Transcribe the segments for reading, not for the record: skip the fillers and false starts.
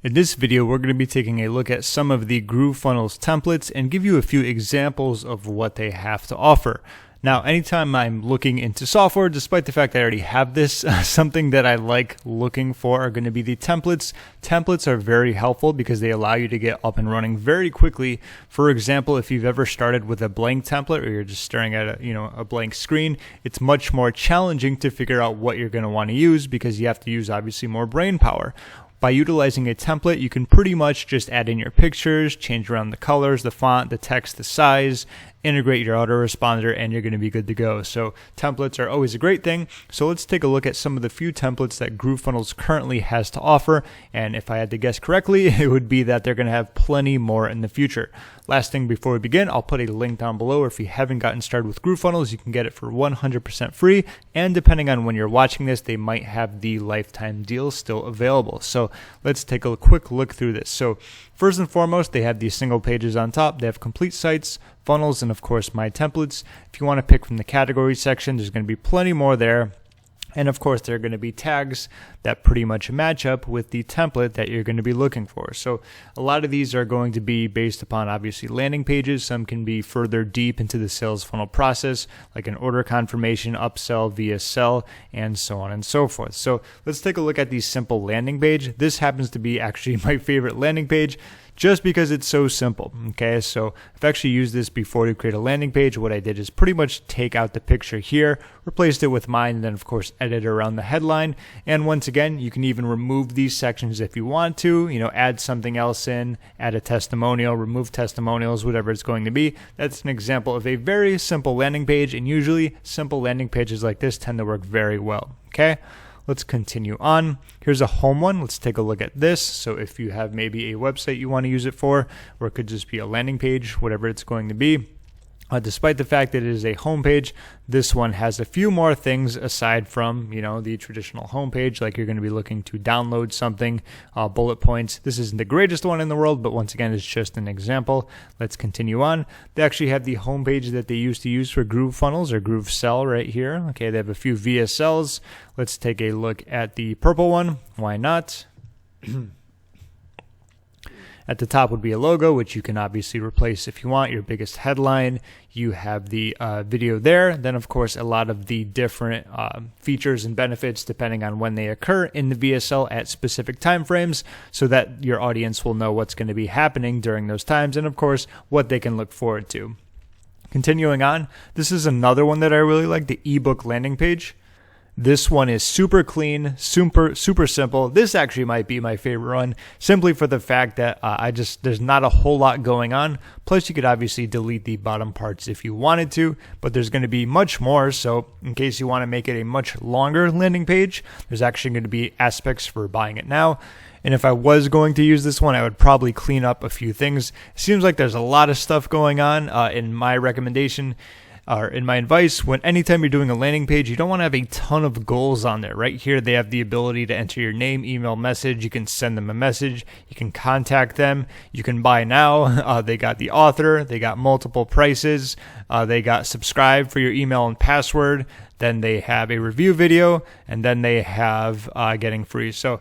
In this video, we're going to be taking a look at some of the GrooveFunnels templates and give you a few examples of what they have to offer. Now, anytime I'm looking into software, despite the fact I already have this, something that I like looking for are going to be the templates. Templates are very helpful because they allow you to get up and running very quickly. For example, if you've ever started with a blank template or you're just staring at a blank screen, it's much more challenging to figure out what you're going to want to use because you have to use obviously more brain power. By utilizing a template, you can pretty much just add in your pictures, change around the colors, the font, the text, the size, integrate your autoresponder, and you're going to be good to go. So templates are always a great thing. So let's take a look at some of the few templates that GrooveFunnels currently has to offer. And if I had to guess correctly, it would be that they're going to have plenty more in the future. Last thing before we begin, I'll put a link down below. If you haven't gotten started with GrooveFunnels, you can get it for 100% free. And depending on when you're watching this, they might have the lifetime deal still available. So let's take a quick look through this. So first and foremost, they have these single pages on top. They have complete sites, funnels, and of course my templates. If you want to pick from the category section, there's going to be plenty more there. And of course, there are going to be tags that pretty much match up with the template that you're going to be looking for. So a lot of these are going to be based upon obviously landing pages. Some can be further deep into the sales funnel process, like an order confirmation, upsell, via sell, and so on and so forth. So let's take a look at the simple landing page. This happens to be actually my favorite landing page, just because it's so simple. Okay, so I've actually used this before to create a landing page. What I did is pretty much take out the picture here, replaced it with mine, and then of course edit around the headline. And once again, you can even remove these sections if you want to, add something else in, add a testimonial, remove testimonials, whatever it's going to be. That's an example of a very simple landing page, and usually simple landing pages like this tend to work very well. Okay. Let's continue on. Here's a home one. Let's take a look at this. So if you have maybe a website you want to use it for, or it could just be a landing page, whatever it's going to be. Despite the fact that it is a home page, this one has a few more things aside from, the traditional home page, like you're going to be looking to download something, bullet points. This isn't the greatest one in the world, but once again, it's just an example. Let's continue on. They actually have the home page that they used to use for GrooveFunnels or GrooveSell right here. Okay, they have a few VSLs. Let's take a look at the purple one. Why not? At the top would be a logo, which you can obviously replace if you want, your biggest headline. You have the video there. Then, of course, a lot of the different features and benefits depending on when they occur in the VSL at specific time frames so that your audience will know what's going to be happening during those times and, of course, what they can look forward to. Continuing on, this is another one that I really like, the Ebook landing page. This one is super clean, super simple. This actually might be my favorite one, simply for the fact that there's not a whole lot going on. Plus, you could obviously delete the bottom parts if you wanted to, but there's going to be much more. So in case you want to make it a much longer landing page, there's actually going to be aspects for buying it now. And if I was going to use this one, I would probably clean up a few things. It seems like there's a lot of stuff going on. In my recommendation, or in my advice, anytime you're doing a landing page, you don't want to have a ton of goals on there. Right here, they have the ability to enter your name, email, message. You can send them a message. You can contact them. You can buy now. They got the author. They got multiple prices. They got subscribe for your email and password. Then they have a review video, and then they have getting free. So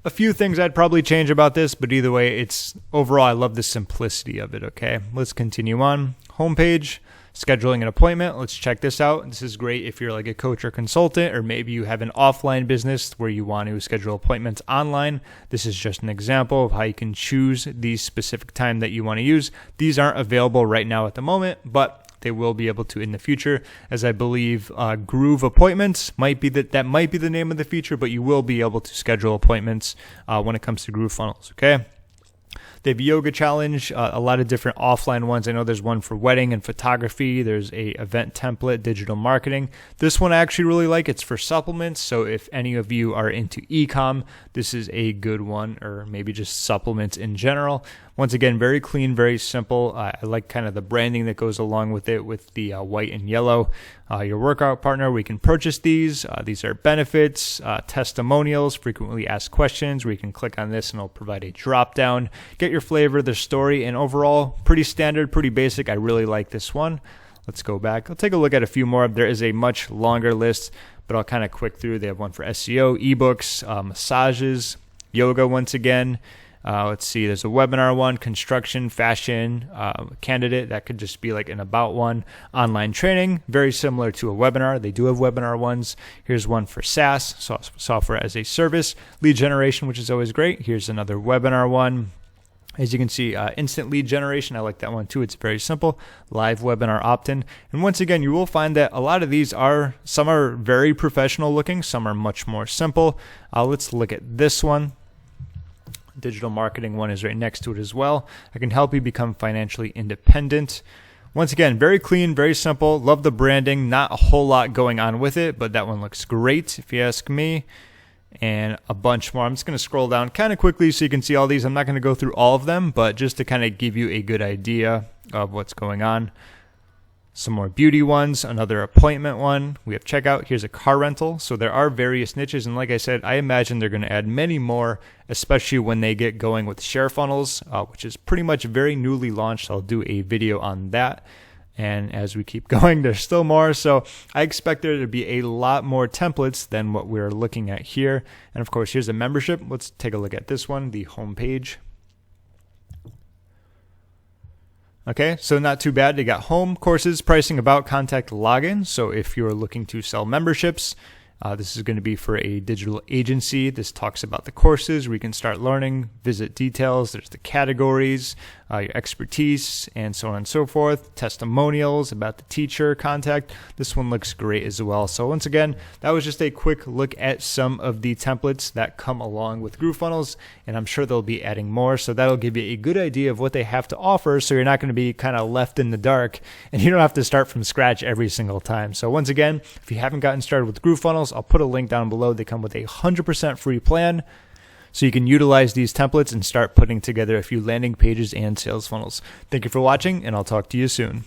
a few things I'd probably change about this, but either way, overall, I love the simplicity of it. Okay, let's continue on. Homepage. Scheduling an appointment. Let's check this out. This is great if you're like a coach or consultant, or maybe you have an offline business where you want to schedule appointments online. This is just an example of how you can choose the specific time that you want to use. These aren't available right now at the moment, but they will be able to in the future, as I believe Groove Appointments might be that might be the name of the feature, but you will be able to schedule appointments when it comes to GrooveFunnels. Okay. They have yoga challenge, a lot of different offline ones. I know there's one for wedding and photography. There's a event template, digital marketing. This one I actually really like. It's for supplements. So if any of you are into e-com, this is a good one, or maybe just supplements in general. Once again, very clean, very simple. I like kind of the branding that goes along with it with the white and yellow. Your workout partner, we can purchase these. These are benefits, testimonials, frequently asked questions, where you can click on this and it'll provide a drop down. Get your flavor, their story, and overall, pretty standard, pretty basic. I really like this one. Let's go back. I'll take a look at a few more. There is a much longer list, but I'll kind of quick through. They have one for SEO, ebooks, massages, yoga once again. Let's see, there's a webinar one, construction, fashion, candidate. That could just be like an about one. Online training, very similar to a webinar. They do have webinar ones. Here's one for SaaS, software as a service. Lead generation, which is always great. Here's another webinar one. As you can see, instant lead generation, I like that one too. It's very simple. Live webinar opt-in. And once again, you will find that a lot of these some are very professional looking, some are much more simple. Let's look at this one. Digital marketing one is right next to it as well. I can help you become financially independent. Once again, very clean, very simple. Love the branding. Not a whole lot going on with it, but that one looks great if you ask me. And a bunch more. I'm just going to scroll down kind of quickly so you can see all these. I'm not going to go through all of them, but just to kind of give you a good idea of what's going on. Some more beauty ones, another appointment one. We have checkout. Here's a car rental. So there are various niches. And like I said, I imagine they're going to add many more, especially when they get going with ShareFunnels, which is pretty much very newly launched. I'll do a video on that. And as we keep going, there's still more. So I expect there to be a lot more templates than what we're looking at here. And of course, here's a membership. Let's take a look at this one, the home page. Okay, so not too bad. They got home, courses, pricing, about, contact, login. So if you're looking to sell memberships, this is going to be for a digital agency. This talks about the courses where you can start learning, visit details. There's the categories, your expertise, and so on and so forth. Testimonials about the teacher, contact. This one looks great as well. So once again, that was just a quick look at some of the templates that come along with GrooveFunnels, and I'm sure they'll be adding more. So that'll give you a good idea of what they have to offer, so you're not going to be kind of left in the dark, and you don't have to start from scratch every single time. So once again, if you haven't gotten started with GrooveFunnels, I'll put a link down below. They come with a 100% free plan, so you can utilize these templates and start putting together a few landing pages and sales funnels. Thank you for watching, and I'll talk to you soon.